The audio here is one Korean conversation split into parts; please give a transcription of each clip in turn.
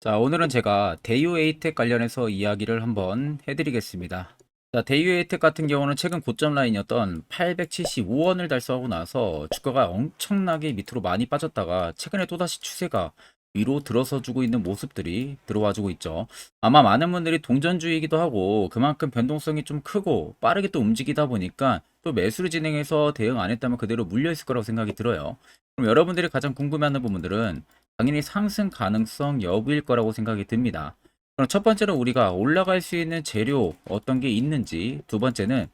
자, 오늘은 제가 대유 에이텍 관련해서 이야기를 한번 해드리겠습니다. 자, 대유 에이텍 같은 경우는 최근 고점 라인이었던 875원을 달성하고 나서 주가가 엄청나게 밑으로 많이 빠졌다가 최근에 또다시 추세가 위로 들어서 주고 있는 모습들이 들어와 주고 있죠. 아마 많은 분들이 동전주의이기도 하고 그만큼 변동성이 좀 크고 빠르게 또 움직이다 보니까 또 매수를 진행해서 대응 안 했다면 그대로 물려 있을 거라고 생각이 들어요. 그럼 여러분들이 가장 궁금해하는 부분들은 당연히 상승 가능성 여부일 거라고 생각이 듭니다. 그럼 첫 번째로 우리가 올라갈 수 있는 재료 어떤 게 있는지, 두 번째는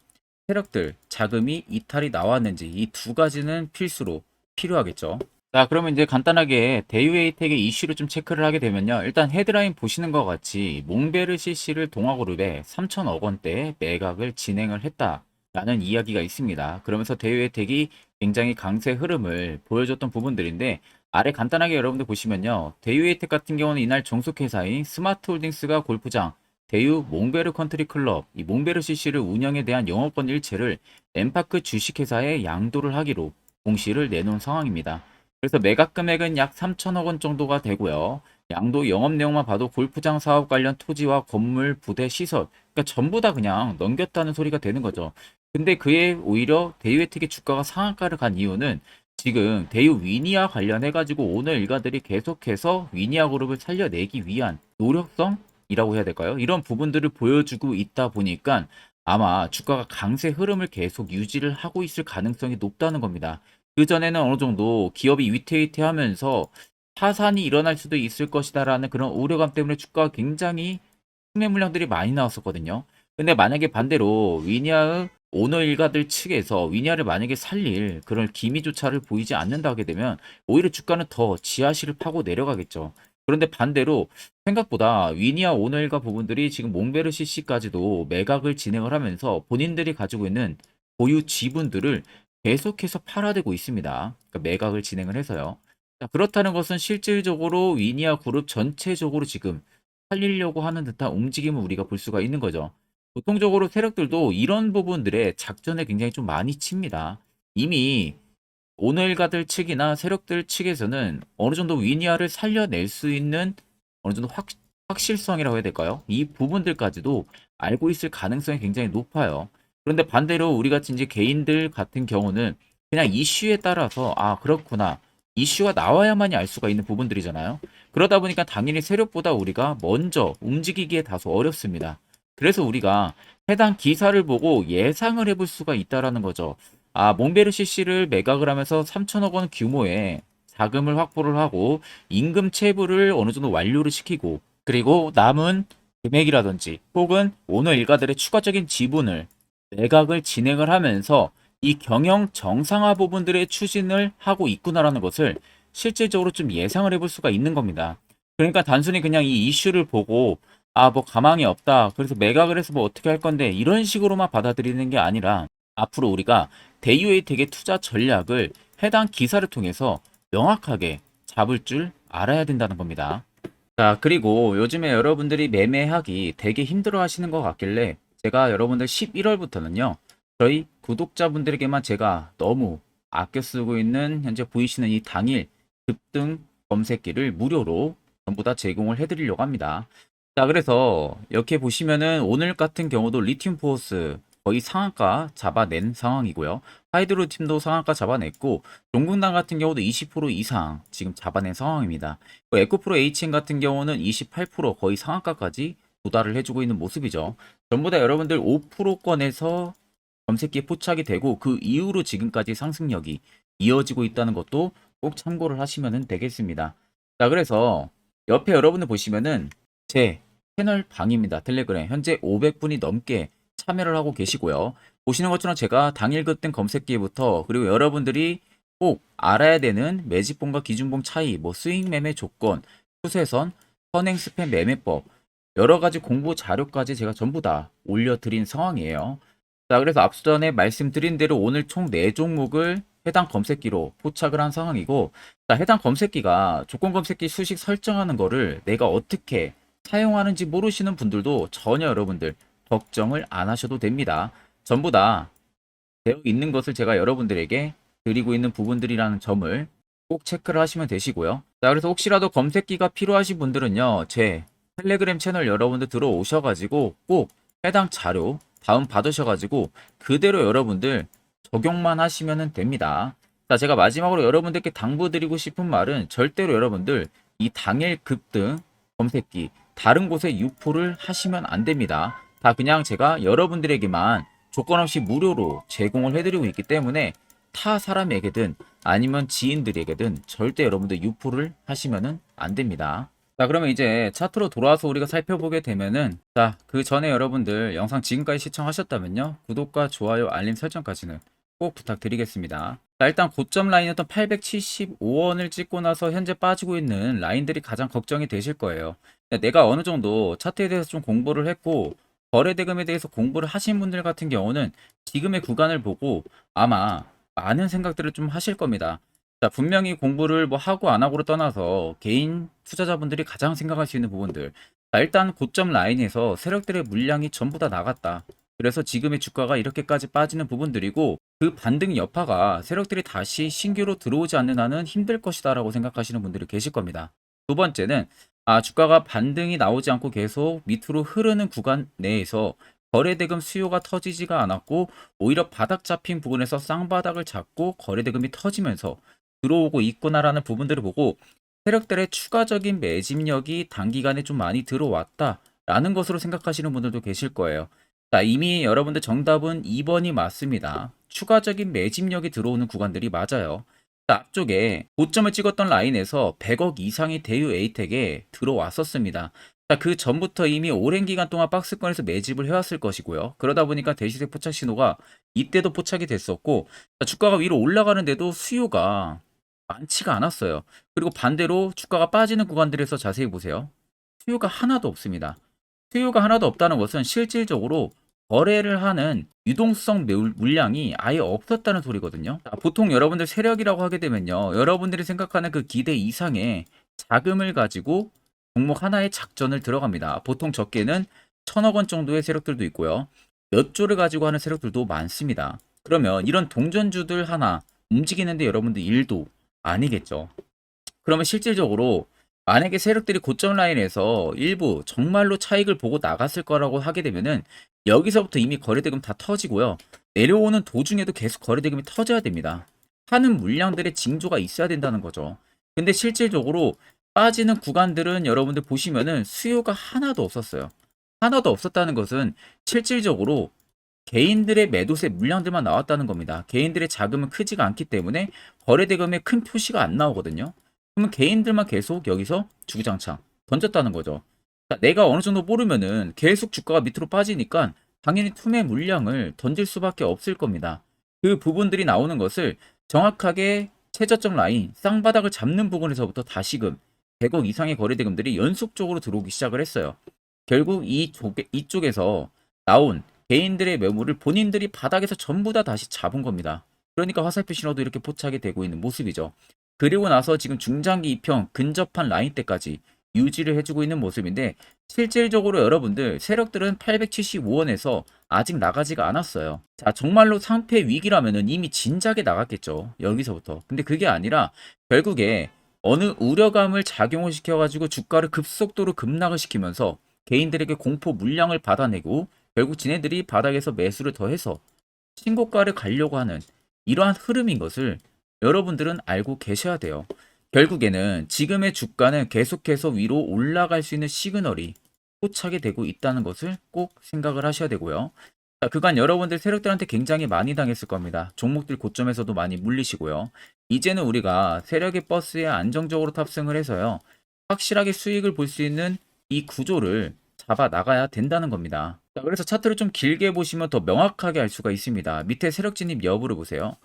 세력들 자금이 이탈이 나왔는지, 이 두 가지는 필수로 필요하겠죠. 자, 그러면 이제 간단하게 대유에이텍의 이슈를 좀 체크를 하게 되면요. 일단 헤드라인 보시는 것 같이 몽베르 CC를 동아그룹에 3천억 원대 매각을 진행을 했다라는 이야기가 있습니다. 그러면서 대유에이텍이 굉장히 강세 흐름을 보여줬던 부분들인데, 아래 간단하게 여러분들 보시면요. 대유에이텍 같은 경우는 이날 종속회사인 스마트홀딩스가 골프장 대유 몽베르 컨트리 클럽, 이 몽베르 CC를 운영에 대한 영업권 일체를 엠파크 주식회사에 양도를 하기로 공시를 내놓은 상황입니다. 그래서 매각 금액은 약 3천억 원 정도가 되고요. 양도 영업 내용만 봐도 골프장 사업 관련 토지와 건물, 부대, 시설, 그러니까 전부 다 그냥 넘겼다는 소리가 되는 거죠. 근데 그에 오히려 대유에텍의 주가가 상한가를 간 이유는 지금 대유 위니아 관련해가지고 오늘 일가들이 계속해서 위니아 그룹을 살려내기 위한 노력성이라고 해야 될까요? 이런 부분들을 보여주고 있다 보니까 아마 주가가 강세 흐름을 계속 유지를 하고 있을 가능성이 높다는 겁니다. 그전에는 어느 정도 기업이 위태위태하면서 파산이 일어날 수도 있을 것이다라는 그런 우려감 때문에 주가가 굉장히 순매 물량들이 많이 나왔었거든요. 근데 만약에 반대로 위니아의 오너 일가들 측에서 위니아를 만약에 살릴 그런 기미조차를 보이지 않는다 하게 되면 오히려 주가는 더 지하실을 파고 내려가겠죠. 그런데 반대로 생각보다 위니아 오너 일가 부분들이 지금 몽베르 CC까지도 매각을 진행을 하면서 본인들이 가지고 있는 보유 지분들을 계속해서 팔아대고 있습니다. 그러니까 매각을 진행을 해서요. 자, 그렇다는 것은 실질적으로 위니아 그룹 전체적으로 지금 살리려고 하는 듯한 움직임을 우리가 볼 수가 있는 거죠. 보통적으로 세력들도 이런 부분들에 작전을 굉장히 좀 많이 칩니다. 이미 오늘가들 측이나 세력들 측에서는 어느 정도 위니아를 살려낼 수 있는 어느 정도 확실성이라고 해야 될까요? 이 부분들까지도 알고 있을 가능성이 굉장히 높아요. 그런데 반대로 우리 같이 이제 개인들 같은 경우는 그냥 이슈에 따라서 아, 그렇구나. 이슈가 나와야만이 알 수가 있는 부분들이잖아요. 그러다 보니까 당연히 세력보다 우리가 먼저 움직이기에 다소 어렵습니다. 그래서 우리가 해당 기사를 보고 예상을 해볼 수가 있다라는 거죠. 아, 몽베르 CC를 매각을 하면서 3천억 원 규모의 자금을 확보를 하고 임금 체불을 어느 정도 완료를 시키고, 그리고 남은 금액이라든지 혹은 오너 일가들의 추가적인 지분을 매각을 진행을 하면서 이 경영 정상화 부분들의 추진을 하고 있구나라는 것을 실질적으로 좀 예상을 해볼 수가 있는 겁니다. 그러니까 단순히 그냥 이 이슈를 보고 아, 뭐 가망이 없다. 그래서 매각을 해서 뭐 어떻게 할 건데 이런 식으로만 받아들이는 게 아니라 앞으로 우리가 대유에이텍의 투자 전략을 해당 기사를 통해서 명확하게 잡을 줄 알아야 된다는 겁니다. 자, 그리고 요즘에 여러분들이 매매하기 되게 힘들어 하시는 것 같길래 제가 여러분들 11월부터는요, 저희 구독자분들에게만 제가 너무 아껴 쓰고 있는 현재 보이시는 이 당일 급등 검색기를 무료로 전부 다 제공을 해드리려고 합니다. 자, 그래서 이렇게 보시면은 오늘 같은 경우도 리튬 포스 거의 상한가 잡아낸 상황이고요. 하이드로 팀도 상한가 잡아냈고, 종근당 같은 경우도 20% 이상 지금 잡아낸 상황입니다. 에코프로 HN 같은 경우는 28% 거의 상한가까지 도달을 해주고 있는 모습이죠. 전부 다 여러분들 5%권에서 검색기에 포착이 되고 그 이후로 지금까지 상승력이 이어지고 있다는 것도 꼭 참고를 하시면 되겠습니다. 자, 그래서 옆에 여러분들 보시면은 제 채널 방입니다. 텔레그램 현재 500분이 넘게 참여를 하고 계시고요. 보시는 것처럼 제가 당일 급등 검색기부터 그리고 여러분들이 꼭 알아야 되는 매집봉과 기준봉 차이, 뭐 스윙 매매 조건, 추세선, 선행 스팸 매매법 여러 가지 공부 자료까지 제가 전부 다 올려드린 상황이에요. 자, 그래서 앞서 전에 말씀드린 대로 오늘 총 4종목을 해당 검색기로 포착을 한 상황이고, 자, 해당 검색기가 조건 검색기 수식 설정하는 거를 내가 어떻게 사용하는지 모르시는 분들도 전혀 여러분들 걱정을 안 하셔도 됩니다. 전부 다 되어 있는 것을 제가 여러분들에게 드리고 있는 부분들이라는 점을 꼭 체크를 하시면 되시고요. 자, 그래서 혹시라도 검색기가 필요하신 분들은요, 제 텔레그램 채널 여러분들 들어오셔가지고 꼭 해당 자료 다운 받으셔가지고 그대로 여러분들 적용만 하시면 됩니다. 자, 제가 마지막으로 여러분들께 당부드리고 싶은 말은 절대로 여러분들 이 당일 급등 검색기 다른 곳에 유포를 하시면 안 됩니다. 다 그냥 제가 여러분들에게만 조건 없이 무료로 제공을 해드리고 있기 때문에 타 사람에게든 아니면 지인들에게든 절대 여러분들 유포를 하시면은 안 됩니다. 자, 그러면 이제 차트로 돌아와서 우리가 살펴보게 되면은, 자, 그 전에 여러분들 영상 지금까지 시청하셨다면요, 구독과 좋아요, 알림 설정까지는 꼭 부탁드리겠습니다. 자, 일단 고점 라인이었던 875원을 찍고 나서 현재 빠지고 있는 라인들이 가장 걱정이 되실 거예요. 내가 어느 정도 차트에 대해서 좀 공부를 했고 거래대금에 대해서 공부를 하신 분들 같은 경우는 지금의 구간을 보고 아마 많은 생각들을 좀 하실 겁니다. 자, 분명히 공부를 뭐 하고 안 하고를 떠나서 개인 투자자분들이 가장 생각할 수 있는 부분들. 자, 일단 고점 라인에서 세력들의 물량이 전부 다 나갔다. 그래서 지금의 주가가 이렇게까지 빠지는 부분들이고 그 반등 여파가 세력들이 다시 신규로 들어오지 않는 한은 힘들 것이다라고 생각하시는 분들이 계실 겁니다. 두 번째는 주가가 반등이 나오지 않고 계속 밑으로 흐르는 구간 내에서 거래대금 수요가 터지지가 않았고 오히려 바닥 잡힌 부분에서 쌍바닥을 잡고 거래대금이 터지면서 들어오고 있구나라는 부분들을 보고 세력들의 추가적인 매집력이 단기간에 좀 많이 들어왔다라는 것으로 생각하시는 분들도 계실 거예요. 자, 이미 여러분들 정답은 2번이 맞습니다. 추가적인 매집력이 들어오는 구간들이 맞아요. 자, 앞쪽에 고점을 찍었던 라인에서 100억 이상의 대유 에이텍에 들어왔었습니다. 자, 그 전부터 이미 오랜 기간 동안 박스권에서 매집을 해왔을 것이고요. 그러다 보니까 대시세 포착 신호가 이때도 포착이 됐었고, 자, 주가가 위로 올라가는데도 수요가 많지가 않았어요. 그리고 반대로 주가가 빠지는 구간들에서 자세히 보세요. 수요가 하나도 없습니다. 수요가 하나도 없다는 것은 실질적으로 거래를 하는 유동성 물량이 아예 없었다는 소리거든요. 자, 보통 여러분들 세력이라고 하게 되면요, 여러분들이 생각하는 그 기대 이상의 자금을 가지고 종목 하나에 작전을 들어갑니다. 보통 적게는 1,000억 원 정도의 세력들도 있고요. 몇 조를 가지고 하는 세력들도 많습니다. 그러면 이런 동전주들 하나 움직이는데 여러분들 일도 아니겠죠. 그러면 실질적으로 만약에 세력들이 고점 라인에서 일부 정말로 차익을 보고 나갔을 거라고 하게 되면은 여기서부터 이미 거래대금 다 터지고요. 내려오는 도중에도 계속 거래대금이 터져야 됩니다. 하는 물량들의 징조가 있어야 된다는 거죠. 근데 실질적으로 빠지는 구간들은 여러분들 보시면은 수요가 하나도 없었어요. 하나도 없었다는 것은 실질적으로 개인들의 매도세 물량들만 나왔다는 겁니다. 개인들의 자금은 크지가 않기 때문에 거래대금에 큰 표시가 안 나오거든요. 그러면 개인들만 계속 여기서 주구장창 던졌다는 거죠. 자, 내가 어느 정도 모르면은 계속 주가가 밑으로 빠지니까 당연히 투매 물량을 던질 수밖에 없을 겁니다. 그 부분들이 나오는 것을 정확하게 최저점 라인, 쌍바닥을 잡는 부분에서부터 다시금 100억 이상의 거래대금들이 연속적으로 들어오기 시작을 했어요. 결국 이쪽에서 나온 개인들의 매물을 본인들이 바닥에서 전부 다 다시 잡은 겁니다. 그러니까 화살표 신호도 이렇게 포착이 되고 있는 모습이죠. 그리고 나서 지금 중장기 이평 근접한 라인 때까지 유지를 해주고 있는 모습인데 실질적으로 여러분들 세력들은 875원에서 아직 나가지가 않았어요. 자, 정말로 상패 위기라면은 이미 진작에 나갔겠죠. 여기서부터. 근데 그게 아니라 결국에 어느 우려감을 작용을 시켜가지고 주가를 급속도로 급락을 시키면서 개인들에게 공포 물량을 받아내고 결국 지네들이 바닥에서 매수를 더해서 신고가를 가려고 하는 이러한 흐름인 것을 여러분들은 알고 계셔야 돼요. 결국에는 지금의 주가는 계속해서 위로 올라갈 수 있는 시그널이 포착이 되고 있다는 것을 꼭 생각을 하셔야 되고요. 자, 그간 여러분들 세력들한테 굉장히 많이 당했을 겁니다. 종목들 고점에서도 많이 물리시고요. 이제는 우리가 세력의 버스에 안정적으로 탑승을 해서요. 확실하게 수익을 볼 수 있는 이 구조를 잡아 나가야 된다는 겁니다. 자, 그래서 차트를 좀 길게 보시면 더 명확하게 알 수가 있습니다. 밑에 세력 진입 여부를 보세요.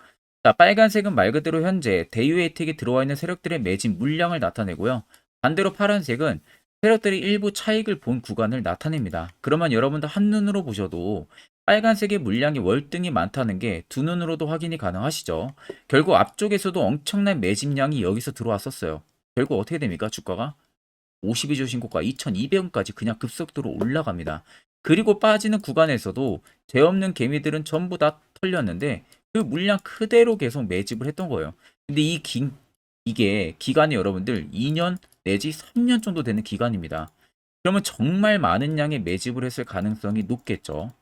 자, 빨간색은 말 그대로 현재 대유 혜택이 들어와 있는 세력들의 매진 물량을 나타내고요. 반대로 파란색은 세력들이 일부 차익을 본 구간을 나타냅니다. 그러면 여러분들 한눈으로 보셔도 빨간색의 물량이 월등히 많다는 게 두 눈으로도 확인이 가능하시죠. 결국 앞쪽에서도 엄청난 매집량이 여기서 들어왔었어요. 결국 어떻게 됩니까? 주가가 52주 신고가 2200원까지 그냥 급속도로 올라갑니다. 그리고 빠지는 구간에서도 죄 없는 개미들은 전부 다 털렸는데 그 물량 그대로 계속 매집을 했던 거예요. 근데 이 이게 기간이 여러분들 2년 내지 3년 정도 되는 기간입니다. 그러면 정말 많은 양의 매집을 했을 가능성이 높겠죠.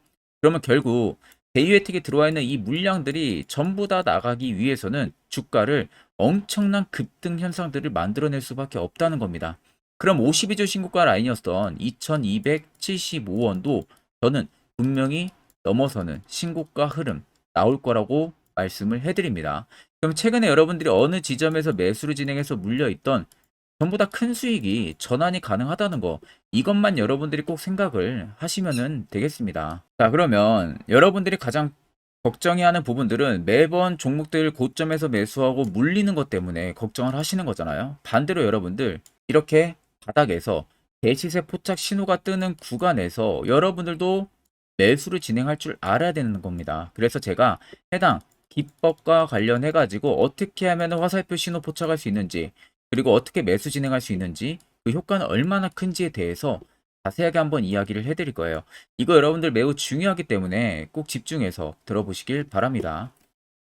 그러면 결국 대유혜택에 들어와 있는 이 물량들이 전부 다 나가기 위해서는 주가를 엄청난 급등 현상들을 만들어낼 수밖에 없다는 겁니다. 그럼 52주 신고가 라인이었던 2275원도 저는 분명히 넘어서는 신고가 흐름 나올 거라고 말씀을 해드립니다. 그럼 최근에 여러분들이 어느 지점에서 매수를 진행해서 물려있던 전부 다 큰 수익이 전환이 가능하다는 거, 이것만 여러분들이 꼭 생각을 하시면 되겠습니다. 자, 그러면 여러분들이 가장 걱정이 하는 부분들은 매번 종목들 고점에서 매수하고 물리는 것 때문에 걱정을 하시는 거잖아요. 반대로 여러분들 이렇게 바닥에서 대시세 포착 신호가 뜨는 구간에서 여러분들도 매수를 진행할 줄 알아야 되는 겁니다. 그래서 제가 해당 기법과 관련해 가지고 어떻게 하면 화살표 신호 포착할 수 있는지, 그리고 어떻게 매수 진행할 수 있는지, 그 효과는 얼마나 큰지에 대해서 자세하게 한번 이야기를 해드릴 거예요. 이거 여러분들 매우 중요하기 때문에 꼭 집중해서 들어보시길 바랍니다.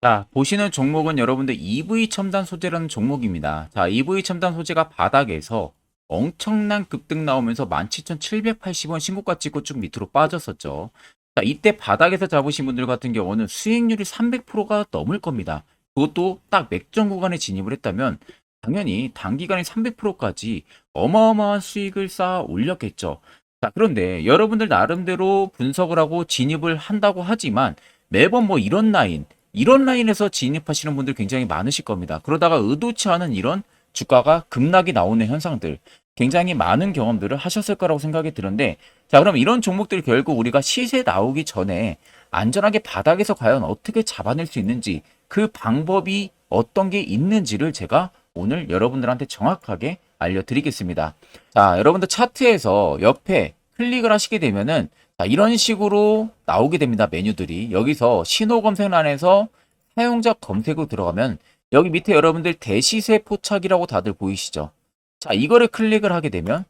자, 보시는 종목은 여러분들 EV 첨단 소재라는 종목입니다. 자, EV 첨단 소재가 바닥에서 엄청난 급등 나오면서 17,780원 신고가 찍고 쭉 밑으로 빠졌었죠. 자, 이때 바닥에서 잡으신 분들 같은 경우는 수익률이 300%가 넘을 겁니다. 그것도 딱 맥점 구간에 진입을 했다면 당연히 단기간에 300%까지 어마어마한 수익을 쌓아 올렸겠죠. 자, 그런데 여러분들 나름대로 분석을 하고 진입을 한다고 하지만 매번 뭐 이런 라인에서 진입하시는 분들 굉장히 많으실 겁니다. 그러다가 의도치 않은 이런 주가가 급락이 나오는 현상들, 굉장히 많은 경험들을 하셨을 거라고 생각이 드는데, 자, 그럼 이런 종목들 결국 우리가 시세 나오기 전에 안전하게 바닥에서 과연 어떻게 잡아낼 수 있는지, 그 방법이 어떤 게 있는지를 제가 오늘 여러분들한테 정확하게 알려드리겠습니다. 자, 여러분들 차트에서 옆에 클릭을 하시게 되면은 자, 이런 식으로 나오게 됩니다. 메뉴들이. 여기서 신호 검색란에서 사용자 검색으로 들어가면 여기 밑에 여러분들 대시세 포착이라고 다들 보이시죠? 자, 이거를 클릭을 하게 되면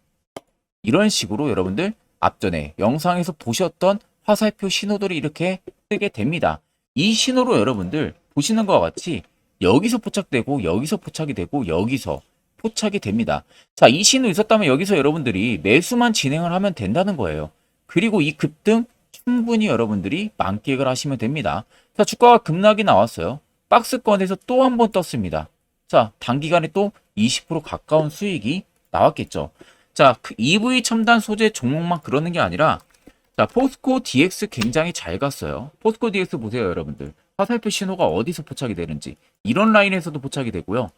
이런 식으로 여러분들 앞전에 영상에서 보셨던 화살표 신호들이 이렇게 뜨게 됩니다. 이 신호로 여러분들 보시는 것과 같이 여기서 포착되고 여기서 포착이 되고 여기서 포착이 됩니다. 자, 이 신호 있었다면 여기서 여러분들이 매수만 진행을 하면 된다는 거예요. 그리고 이 급등 충분히 여러분들이 만끽을 하시면 됩니다. 자, 주가가 급락이 나왔어요. 박스권에서 또 한 번 떴습니다. 자, 단기간에 또 20% 가까운 수익이 나왔겠죠. 자, EV 첨단 소재 종목만 그러는 게 아니라 자, 포스코 DX 굉장히 잘 갔어요. 포스코 DX 보세요, 여러분들. 화살표 신호가 어디서 포착이 되는지. 이런 라인에서도 포착이 되고요.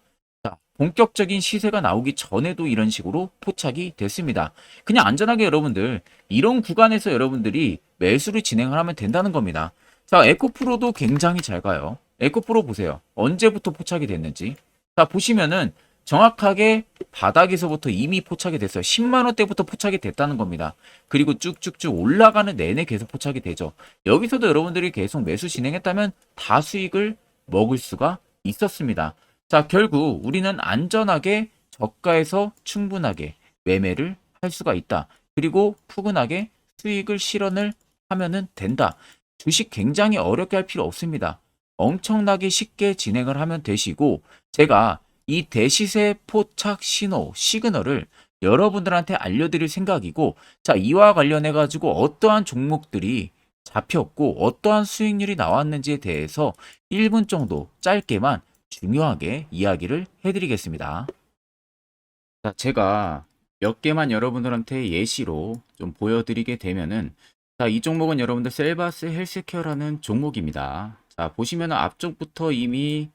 자, 본격적인 시세가 나오기 전에도 이런 식으로 포착이 됐습니다. 그냥 안전하게 여러분들 이런 구간에서 여러분들이 매수를 진행을 하면 된다는 겁니다. 자, 에코프로도 굉장히 잘 가요. 에코프로 보세요. 언제부터 포착이 됐는지. 자, 보시면은 정확하게 바닥에서부터 이미 포착이 됐어요. 10만 원대부터 포착이 됐다는 겁니다. 그리고 쭉쭉쭉 올라가는 내내 계속 포착이 되죠. 여기서도 여러분들이 계속 매수 진행했다면 다 수익을 먹을 수가 있었습니다. 자, 결국 우리는 안전하게 저가에서 충분하게 매매를 할 수가 있다. 그리고 푸근하게 수익을 실현을 하면은 된다. 주식 굉장히 어렵게 할 필요 없습니다. 엄청나게 쉽게 진행을 하면 되시고, 제가 이 대시세 포착 신호, 시그널을 여러분들한테 알려드릴 생각이고, 자, 이와 관련해 가지고 어떠한 종목들이 잡혔고 어떠한 수익률이 나왔는지에 대해서 1분 정도 짧게만 중요하게 이야기를 해드리겠습니다. 자, 제가 몇 개만 여러분들한테 예시로 좀 보여드리게 되면은, 자, 이 종목은 여러분들 셀바스 헬스케어라는 종목입니다. 자, 보시면 앞쪽부터 이미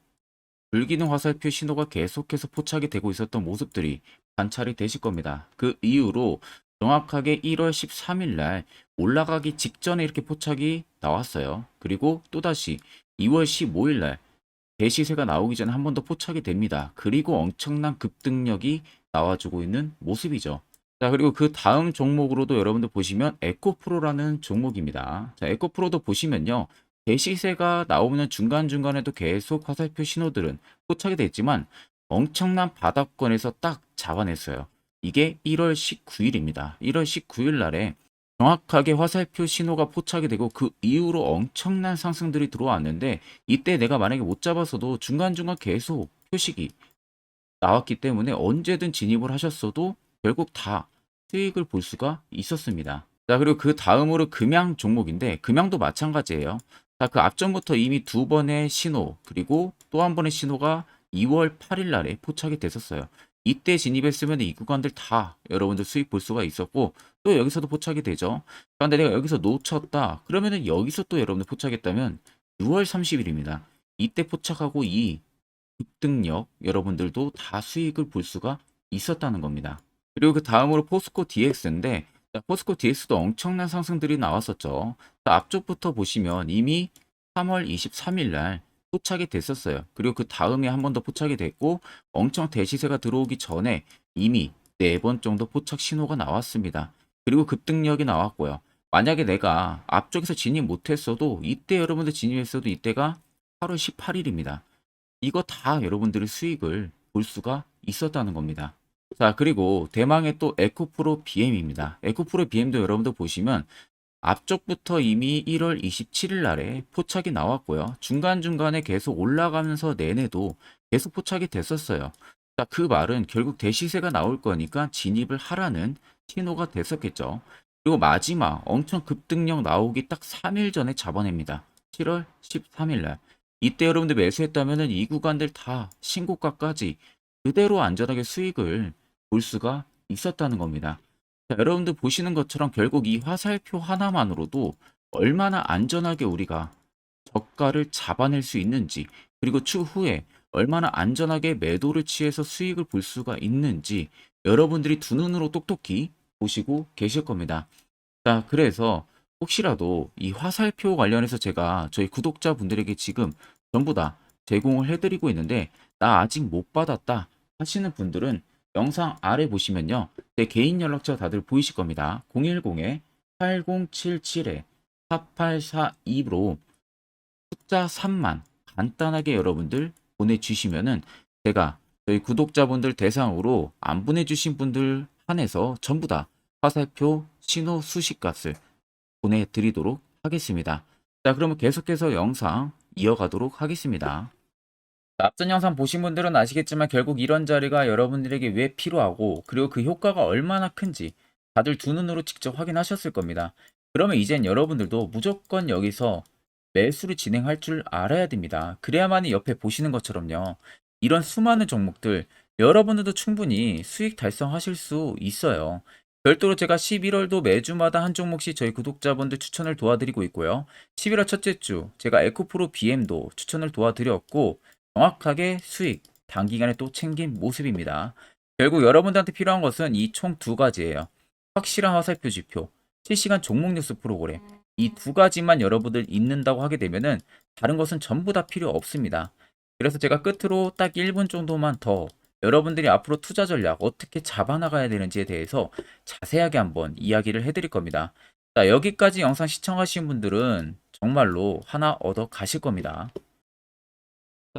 불기능 화살표 신호가 계속해서 포착이 되고 있었던 모습들이 관찰이 되실 겁니다. 그 이후로 정확하게 1월 13일 날 올라가기 직전에 이렇게 포착이 나왔어요. 그리고 또다시 2월 15일 날 대시세가 나오기 전에 한 번 더 포착이 됩니다. 그리고 엄청난 급등력이 나와주고 있는 모습이죠. 자, 그리고 그 다음 종목으로도 여러분들 보시면 에코프로라는 종목입니다. 자, 에코프로도 보시면요. 대시세가 나오는 중간중간에도 계속 화살표 신호들은 포착이 됐지만 엄청난 바닥권에서 딱 잡아냈어요. 이게 1월 19일입니다. 1월 19일 날에 정확하게 화살표 신호가 포착이 되고 그 이후로 엄청난 상승들이 들어왔는데, 이때 내가 만약에 못 잡았어도 중간중간 계속 표식이 나왔기 때문에 언제든 진입을 하셨어도 결국 다 수익을 볼 수가 있었습니다. 자, 그리고 그 다음으로 금양 종목인데 금양도 마찬가지예요. 자, 그 앞전부터 이미 두 번의 신호 그리고 또 한 번의 신호가 2월 8일 날에 포착이 됐었어요. 이때 진입했으면 이 구간들 다 여러분들 수익 볼 수가 있었고 또 여기서도 포착이 되죠. 그런데 내가 여기서 놓쳤다 그러면은 여기서 또 여러분들 포착했다면 6월 30일입니다. 이때 포착하고 이 급등력 여러분들도 다 수익을 볼 수가 있었다는 겁니다. 그리고 그 다음으로 포스코 DX인데 포스코 DX도 엄청난 상승들이 나왔었죠. 앞쪽부터 보시면 이미 3월 23일 날 포착이 됐었어요. 그리고 그 다음에 한 번 더 포착이 됐고 엄청 대시세가 들어오기 전에 이미 4번 정도 포착 신호가 나왔습니다. 그리고 급등력이 나왔고요. 만약에 내가 앞쪽에서 진입 못했어도 이때 여러분들 진입했어도 이때가 8월 18일입니다. 이거 다 여러분들의 수익을 볼 수가 있었다는 겁니다. 자, 그리고 대망의 또 에코프로 BM입니다. 에코프로 BM도 여러분들 보시면 앞쪽부터 이미 1월 27일 날에 포착이 나왔고요. 중간중간에 계속 올라가면서 내내도 계속 포착이 됐었어요. 자, 그 말은 결국 대시세가 나올 거니까 진입을 하라는 신호가 됐었겠죠. 그리고 마지막 엄청 급등력 나오기 딱 3일 전에 잡아냅니다. 7월 13일 날. 이때 여러분들 매수했다면 이 구간들 다 신고가까지 그대로 안전하게 수익을 볼 수가 있었다는 겁니다. 자, 여러분들 보시는 것처럼 결국 이 화살표 하나만으로도 얼마나 안전하게 우리가 저가를 잡아낼 수 있는지 그리고 추후에 얼마나 안전하게 매도를 취해서 수익을 볼 수가 있는지 여러분들이 두 눈으로 똑똑히 보시고 계실 겁니다. 자, 그래서 혹시라도 이 화살표 관련해서 제가 저희 구독자분들에게 지금 전부 다 제공을 해드리고 있는데 나 아직 못 받았다 하시는 분들은 영상 아래 보시면요. 제 개인 연락처 다들 보이실 겁니다. 010-8077-4842로 숫자 3만 간단하게 여러분들 보내주시면은 제가 저희 구독자분들 대상으로 안 보내주신 분들 한해서 전부 다 화살표 신호 수식값을 보내드리도록 하겠습니다. 자, 그러면 계속해서 영상 이어가도록 하겠습니다. 앞전 영상 보신 분들은 아시겠지만 결국 이런 자리가 여러분들에게 왜 필요하고 그리고 그 효과가 얼마나 큰지 다들 두 눈으로 직접 확인하셨을 겁니다. 그러면 이젠 여러분들도 무조건 여기서 매수를 진행할 줄 알아야 됩니다. 그래야만이 옆에 보시는 것처럼요. 이런 수많은 종목들 여러분들도 충분히 수익 달성하실 수 있어요. 별도로 제가 11월도 매주마다 한 종목씩 저희 구독자분들 추천을 도와드리고 있고요. 11월 첫째 주 제가 에코프로 BM도 추천을 도와드렸고 정확하게 수익 단기간에 또 챙긴 모습입니다. 결국 여러분들한테 필요한 것은 이 총 두 가지예요. 확실한 화살표 지표, 실시간 종목 뉴스 프로그램. 이 두 가지만 여러분들 있는다고 하게 되면은 다른 것은 전부 다 필요 없습니다. 그래서 제가 끝으로 딱 1분 정도만 더 여러분들이 앞으로 투자 전략 어떻게 잡아나가야 되는지에 대해서 자세하게 한번 이야기를 해드릴 겁니다. 자, 여기까지 영상 시청하신 분들은 정말로 하나 얻어 가실 겁니다.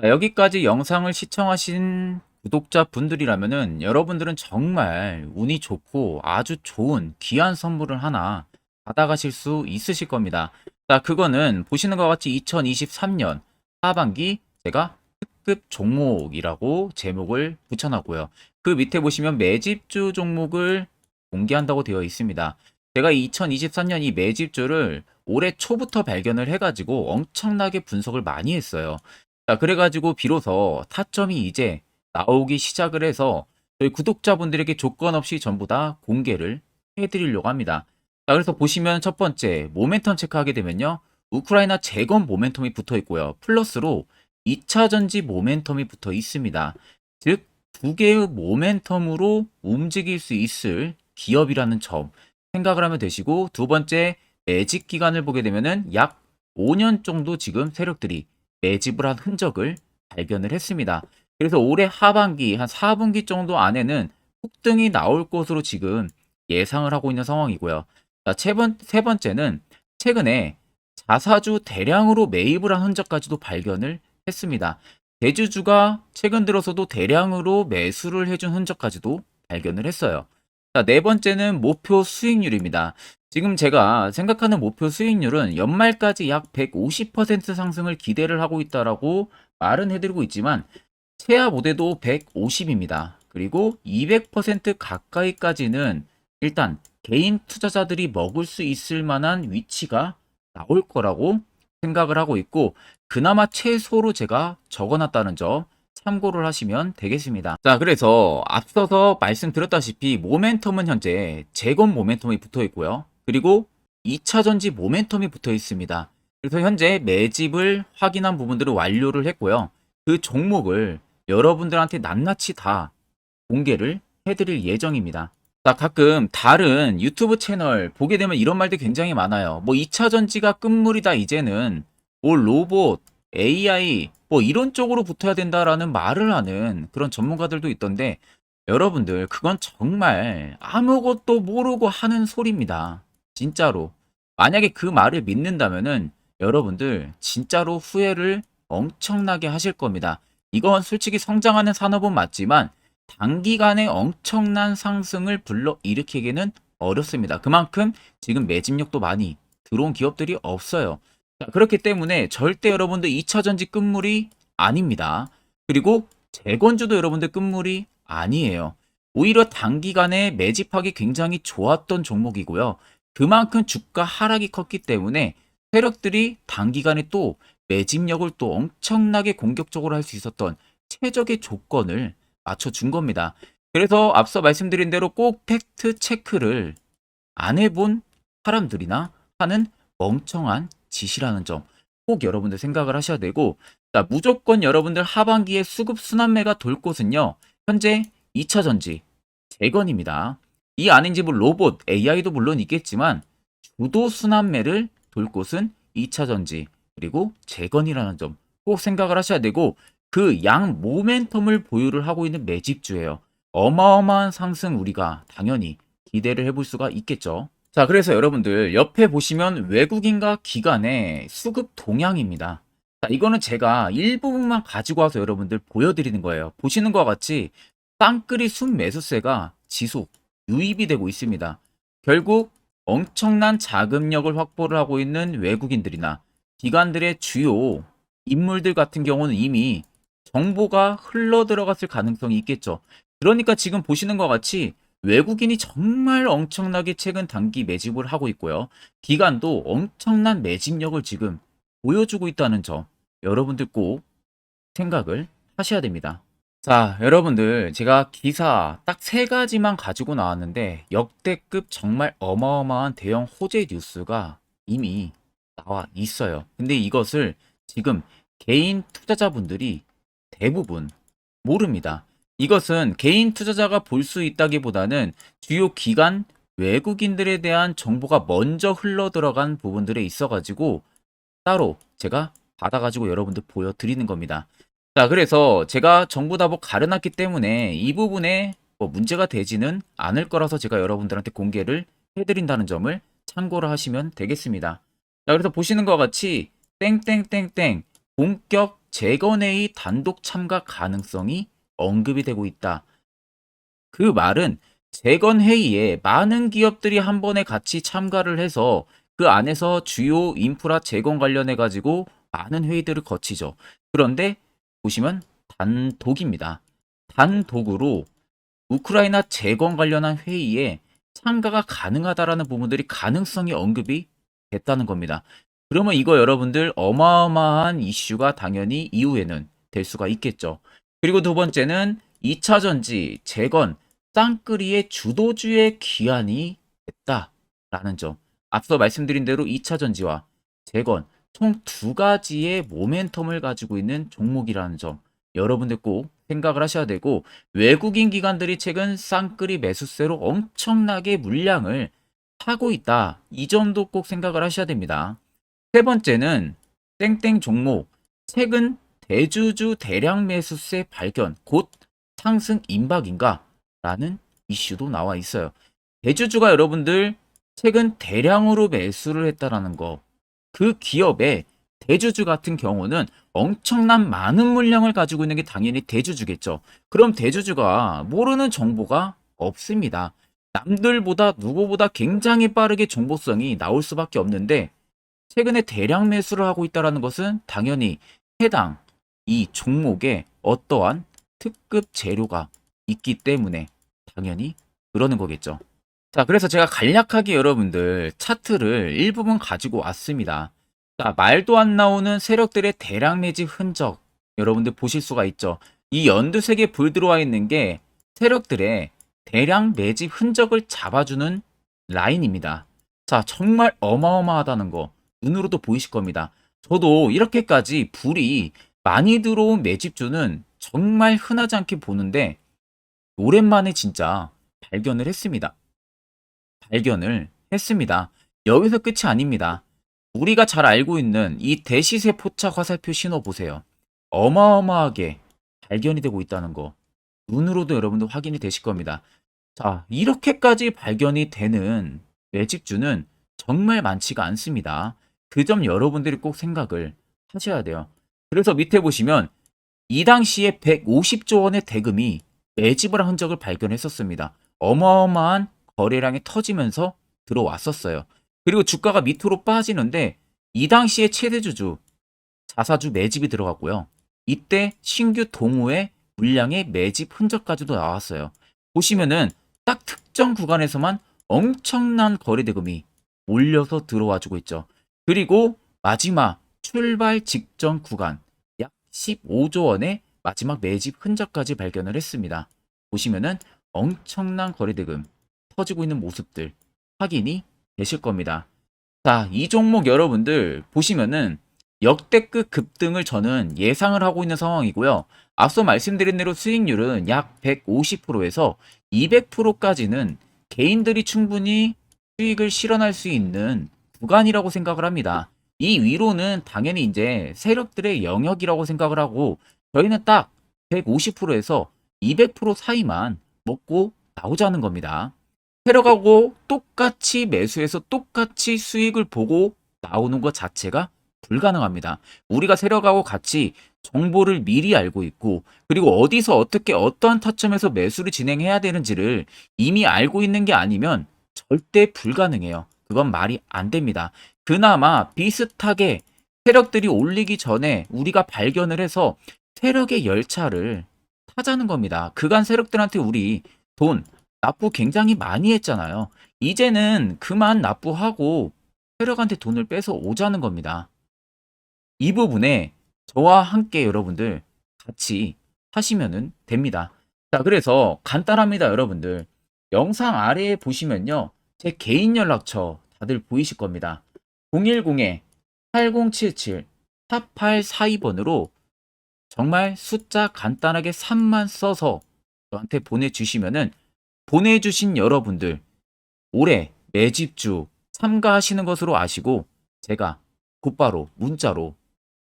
자, 여기까지 영상을 시청하신 구독자분들이라면은 여러분들은 정말 운이 좋고 아주 좋은 귀한 선물을 하나 받아가실 수 있으실 겁니다. 자, 그거는 보시는 것 같이 2023년 하반기 제가 특급 종목이라고 제목을 붙여놨고요. 그 밑에 보시면 매집주 종목을 공개한다고 되어 있습니다. 제가 2023년 이 매집주를 올해 초부터 발견을 해가지고 엄청나게 분석을 많이 했어요. 자, 그래가지고 비로소 타점이 이제 나오기 시작을 해서 저희 구독자분들에게 조건 없이 전부 다 공개를 해드리려고 합니다. 자, 그래서 보시면 첫 번째 모멘텀 체크하게 되면요. 우크라이나 재건 모멘텀이 붙어 있고요. 플러스로 2차 전지 모멘텀이 붙어 있습니다. 즉, 두 개의 모멘텀으로 움직일 수 있을 기업이라는 점 생각을 하면 되시고, 두 번째 매집 기간을 보게 되면은 약 5년 정도 지금 세력들이 매집을 한 흔적을 발견을 했습니다. 그래서 올해 하반기 한 4분기 정도 안에는 폭등이 나올 것으로 지금 예상을 하고 있는 상황이고요. 자, 세 번째는 최근에 자사주 대량으로 매입을 한 흔적까지도 발견을 했습니다. 대주주가 최근 들어서도 대량으로 매수를 해준 흔적까지도 발견을 했어요. 자, 네 번째는 목표 수익률입니다. 지금 제가 생각하는 목표 수익률은 연말까지 약 150% 상승을 기대를 하고 있다라고 말은 해드리고 있지만 최하 모대도 150입니다. 그리고 200% 가까이까지는 일단 개인 투자자들이 먹을 수 있을 만한 위치가 나올 거라고 생각을 하고 있고, 그나마 최소로 제가 적어놨다는 점 참고를 하시면 되겠습니다. 자, 그래서 앞서서 말씀드렸다시피 모멘텀은 현재 재건 모멘텀이 붙어 있고요. 그리고 2차 전지 모멘텀이 붙어 있습니다. 그래서 현재 매집을 확인한 부분들을 완료를 했고요. 그 종목을 여러분들한테 낱낱이 다 공개를 해드릴 예정입니다. 자, 가끔 다른 유튜브 채널 보게 되면 이런 말들 굉장히 많아요. 뭐 2차 전지가 끝물이다 이제는, 뭐 로봇, AI 뭐 이런 쪽으로 붙어야 된다라는 말을 하는 그런 전문가들도 있던데, 여러분들 그건 정말 아무것도 모르고 하는 소리입니다. 진짜로. 만약에 그 말을 믿는다면은 여러분들 진짜로 후회를 엄청나게 하실 겁니다. 이건 솔직히 성장하는 산업은 맞지만 단기간에 엄청난 상승을 불러일으키기는 어렵습니다. 그만큼 지금 매집력도 많이 들어온 기업들이 없어요. 자, 그렇기 때문에 절대 여러분들 2차 전지 끝물이 아닙니다. 그리고 재건주도 여러분들 끝물이 아니에요. 오히려 단기간에 매집하기 굉장히 좋았던 종목이고요. 그만큼 주가 하락이 컸기 때문에 세력들이 단기간에 또 매집력을 또 엄청나게 공격적으로 할 수 있었던 최적의 조건을 맞춰준 겁니다. 그래서 앞서 말씀드린 대로 꼭 팩트 체크를 안 해본 사람들이나 하는 멍청한 짓이라는 점 꼭 여러분들 생각을 하셔야 되고, 자, 무조건 여러분들 하반기에 수급 순환매가 돌 곳은요, 현재 2차 전지, 재건입니다. 이 안에 이제 뭐 로봇, AI도 물론 있겠지만 주도 순환매를 돌 곳은 2차 전지, 그리고 재건이라는 점 꼭 생각을 하셔야 되고, 그 양 모멘텀을 보유를 하고 있는 매집주예요. 어마어마한 상승 우리가 당연히 기대를 해볼 수가 있겠죠. 자, 그래서 여러분들 옆에 보시면 외국인과 기관의 수급 동향입니다. 자, 이거는 제가 일부분만 가지고 와서 여러분들 보여드리는 거예요. 보시는 것과 같이 쌍끌이 순매수세가 지속 유입이 되고 있습니다. 결국 엄청난 자금력을 확보를 하고 있는 외국인들이나 기관들의 주요 인물들 같은 경우는 이미 정보가 흘러 들어갔을 가능성이 있겠죠. 그러니까 지금 보시는 것 같이 외국인이 정말 엄청나게 최근 단기 매집을 하고 있고요. 기관도 엄청난 매집력을 지금 보여주고 있다는 점 여러분들 꼭 생각을 하셔야 됩니다. 자, 여러분들 제가 기사 딱 세 가지만 가지고 나왔는데 역대급 정말 어마어마한 대형 호재 뉴스가 이미 나와 있어요. 근데 이것을 지금 개인 투자자분들이 대부분 모릅니다. 이것은 개인 투자자가 볼 수 있다기보다는 주요 기관 외국인들에 대한 정보가 먼저 흘러 들어간 부분들에 있어가지고 따로 제가 받아가지고 여러분들 보여드리는 겁니다. 자, 그래서 제가 전부 다 뭐 가려놨기 때문에 이 부분에 뭐 문제가 되지는 않을 거라서 제가 여러분들한테 공개를 해드린다는 점을 참고를 하시면 되겠습니다. 자, 그래서 보시는 것 같이 땡땡땡땡 본격 재건회의 단독 참가 가능성이 언급이 되고 있다. 그 말은 재건회의에 많은 기업들이 한 번에 같이 참가를 해서 그 안에서 주요 인프라 재건 관련해 가지고 많은 회의들을 거치죠. 그런데 보시면 단독입니다. 단독으로 우크라이나 재건 관련한 회의에 참가가 가능하다라는 부분들이 가능성이 언급이 됐다는 겁니다. 그러면 이거 여러분들 어마어마한 이슈가 당연히 이후에는 될 수가 있겠죠. 그리고 두 번째는 2차 전지 재건 쌍끌이의 주도주의 기한이 됐다라는 점. 앞서 말씀드린 대로 2차 전지와 재건 총 두 가지의 모멘텀을 가지고 있는 종목이라는 점 여러분들 꼭 생각을 하셔야 되고, 외국인 기관들이 최근 쌍끌이 매수세로 엄청나게 물량을 사고 있다. 이 점도 꼭 생각을 하셔야 됩니다. 세 번째는 땡땡 종목 최근 대주주 대량 매수세 발견 곧 상승 임박인가? 라는 이슈도 나와 있어요. 대주주가 여러분들 최근 대량으로 매수를 했다라는 거. 그 기업의 대주주 같은 경우는 엄청난 많은 물량을 가지고 있는 게 당연히 대주주겠죠. 그럼 대주주가 모르는 정보가 없습니다. 남들보다 누구보다 굉장히 빠르게 정보성이 나올 수밖에 없는데 최근에 대량 매수를 하고 있다는 것은 당연히 해당 이 종목에 어떠한 특급 재료가 있기 때문에 당연히 그러는 거겠죠. 자, 그래서 제가 간략하게 여러분들 차트를 일부분 가지고 왔습니다. 자, 말도 안 나오는 세력들의 대량 매집 흔적 여러분들 보실 수가 있죠. 이 연두색에 불 들어와 있는 게 세력들의 대량 매집 흔적을 잡아주는 라인입니다. 자, 정말 어마어마하다는 거 눈으로도 보이실 겁니다. 저도 이렇게까지 불이 많이 들어온 매집주는 정말 흔하지 않게 보는데 오랜만에 진짜 발견을 했습니다. 여기서 끝이 아닙니다. 우리가 잘 알고 있는 이 대시세 포착 화살표 신호 보세요. 어마어마하게 발견이 되고 있다는 거 눈으로도 여러분들 확인이 되실 겁니다. 자, 이렇게까지 발견이 되는 매집주는 정말 많지가 않습니다. 그 점 여러분들이 꼭 생각을 하셔야 돼요. 그래서 밑에 보시면 이 당시에 150조 원의 대금이 매집을 한 흔적을 발견했었습니다. 어마어마한 거래량이 터지면서 들어왔었어요. 그리고 주가가 밑으로 빠지는데 이 당시에 최대주주 자사주 매집이 들어갔고요. 이때 신규 동호회 물량의 매집 흔적까지도 나왔어요. 보시면은 딱 특정 구간에서만 엄청난 거래 대금이 몰려서 들어와 주고 있죠. 그리고 마지막 출발 직전 구간 약 15조 원의 마지막 매집 흔적까지 발견을 했습니다. 보시면은 엄청난 거래 대금 터지고 있는 모습들 확인이 되실 겁니다. 자, 이 종목 여러분들 보시면은 역대급 급등을 저는 예상을 하고 있는 상황이고요. 앞서 말씀드린 대로 수익률은 약 150%에서 200%까지는 개인들이 충분히 수익을 실현할 수 있는 구간이라고 생각을 합니다. 이 위로는 당연히 이제 세력들의 영역이라고 생각을 하고 저희는 딱 150%에서 200% 사이만 먹고 나오자는 겁니다. 세력하고 똑같이 매수해서 똑같이 수익을 보고 나오는 것 자체가 불가능합니다. 우리가 세력하고 같이 정보를 미리 알고 있고 그리고 어디서 어떻게 어떠한 타점에서 매수를 진행해야 되는지를 이미 알고 있는 게 아니면 절대 불가능해요. 그건 말이 안 됩니다. 그나마 비슷하게 세력들이 올리기 전에 우리가 발견을 해서 세력의 열차를 타자는 겁니다. 그간 세력들한테 우리 돈 납부 굉장히 많이 했잖아요. 이제는 그만 납부하고 세력한테 돈을 뺏어 오자는 겁니다. 이 부분에 저와 함께 여러분들 같이 하시면 됩니다. 자, 그래서 간단합니다, 여러분들. 영상 아래에 보시면요. 제 개인 연락처 다들 보이실 겁니다. 010-8077-4842번으로 정말 숫자 간단하게 3만 써서 저한테 보내주시면은 보내주신 여러분들 올해 매집주 참가하시는 것으로 아시고 제가 곧바로 문자로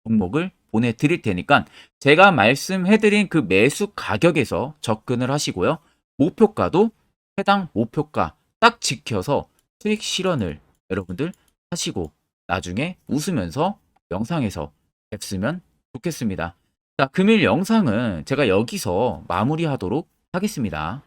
종목을 보내드릴 테니까 제가 말씀해드린 그 매수 가격에서 접근을 하시고요. 목표가도 해당 목표가 딱 지켜서 수익 실현을 여러분들 하시고 나중에 웃으면서 영상에서 뵙으면 좋겠습니다. 자, 금일 영상은 제가 여기서 마무리하도록 하겠습니다.